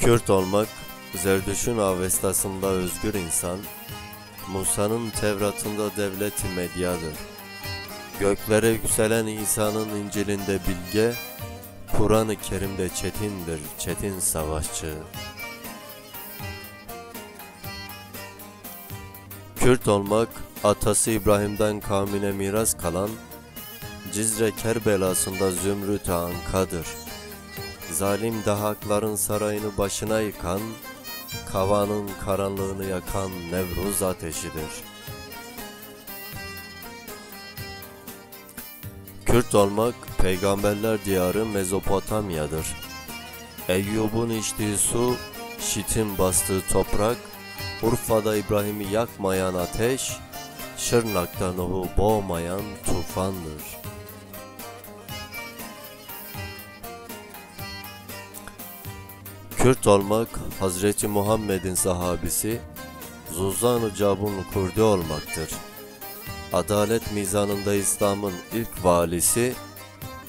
Kürt olmak, Zerdüş'ün Avestasında özgür insan, Musa'nın Tevrat'ında devlet-i medyadır. Göklere yükselen İsa'nın İncil'inde bilge, Kur'an-ı Kerim'de çetindir, çetin savaşçı. Kürt olmak, atası İbrahim'den kavmine miras kalan, Cizre Kerbela'sında Zümrüt-i Anka'dır. Zalim dahakların sarayını başına yıkan, Kavanın karanlığını yakan Nevruz ateşidir. Kürt olmak, peygamberler diyarı Mezopotamya'dır. Eyyub'un içtiği su, Şit'in bastığı toprak, Urfa'da İbrahim'i yakmayan ateş, Şırnak'ta Nuh'u boğmayan tufandır. Kürt olmak, Hazreti Muhammed'in sahabisi, Zuzan-ı Cabun Kurdi olmaktır. Adalet mizanında İslam'ın ilk valisi,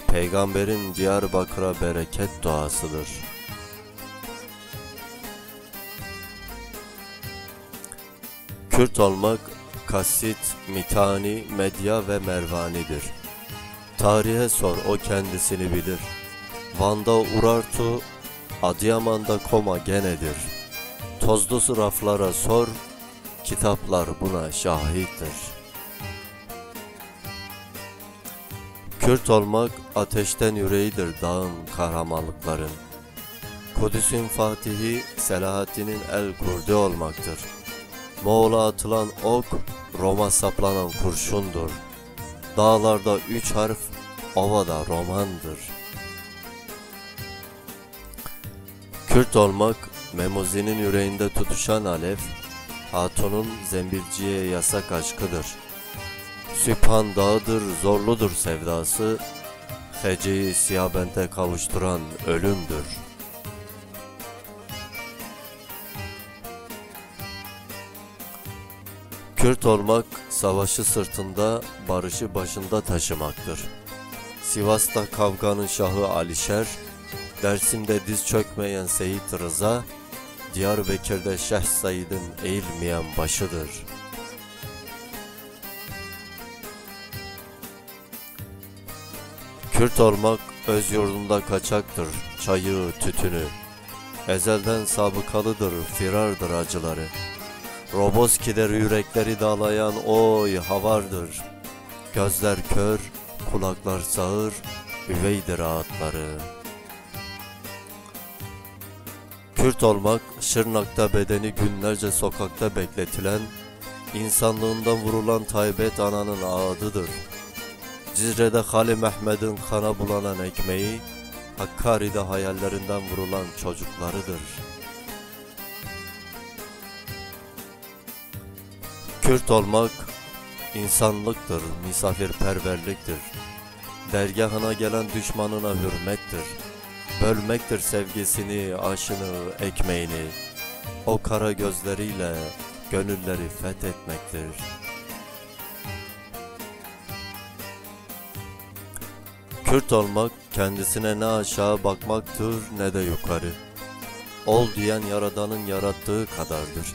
Peygamberin Diyarbakır'a bereket duasıdır. Kürt olmak, Kasit, Mitani, Medya ve Mervani'dir. Tarihe sor, o kendisini bilir. Van'da Urartu, Adıyaman'da Koma genedir. Tozlu raflara sor, kitaplar buna şahittir. Kürt olmak, ateşten yüreğidir dağın kahramanlıkların. Kudüs'ün fatihi, Selahaddin'in el kurdu olmaktır. Moğol'a atılan ok, Roma saplanan kurşundur. Dağlarda 3 harf, ovada romandır. Kürt olmak, Memuzi'nin yüreğinde tutuşan alev, Hatun'un zembilciye yasak aşkıdır. Süphan dağıdır, zorludur sevdası, Fece'yi Siyabent'e kavuşturan ölümdür. Kürt olmak, savaşı sırtında, barışı başında taşımaktır. Sivas'ta kavganın şahı Alişer, Dersim'de diz çökmeyen Seyit Rıza, Diyarbakır'da Şeyh Said'in eğilmeyen başıdır. Kürt olmak, öz yurdunda kaçaktır, çayı, tütünü. Ezelden sabıkalıdır, firardır acıları. Roboski'de yürekleri dağlayan oy havardır. Gözler kör, kulaklar sağır, üveydir ağıtları. Kürt olmak, Şırnak'ta bedeni günlerce sokakta bekletilen, insanlığından vurulan Taybet ananın ağıdıdır. Cizre'de Hali Mehmet'in kana bulanan ekmeği, Hakkari'de hayallerinden vurulan çocuklarıdır. Kürt olmak, insanlıktır, misafirperverliktir. Dergahına gelen düşmanına hürmettir. Bölmektir sevgisini, aşını, ekmeğini. O kara gözleriyle gönülleri fethetmektir. Kürt olmak, kendisine ne aşağı bakmaktır ne de yukarı. Ol diyen Yaradan'ın yarattığı kadardır.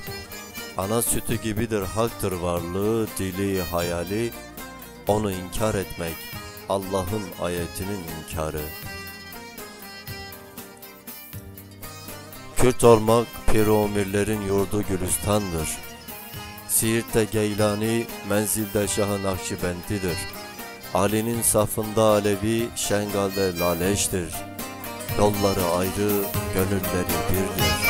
Ana sütü gibidir haktır varlığı, dili, hayali. Onu inkar etmek, Allah'ın ayetinin inkarı. Kürt olmak, Pir-i Umirlerin yurdu Gülistan'dır. Siirt'te Geylani, menzilde Şah-ı Nakşibendidir. Ali'nin safında Alevi, Şengal'de Laleş'tir. Yolları ayrı, gönülleri birdir.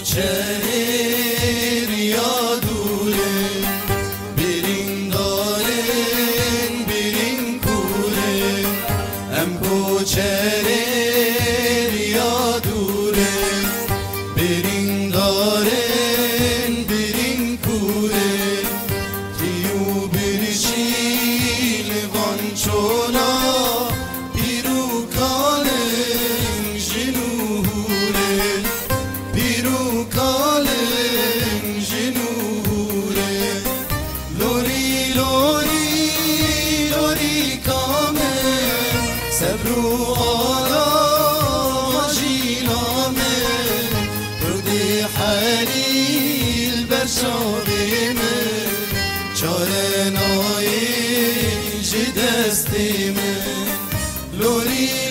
Çerir ya dure, birin daren, birin kure. Em çerir ya dure, birin daren, birin kure. Tiyu bir şilvan çona, piru kalen jinuhure. Piru kal بیل بر شادیم چاره نایی جی دستیم لوری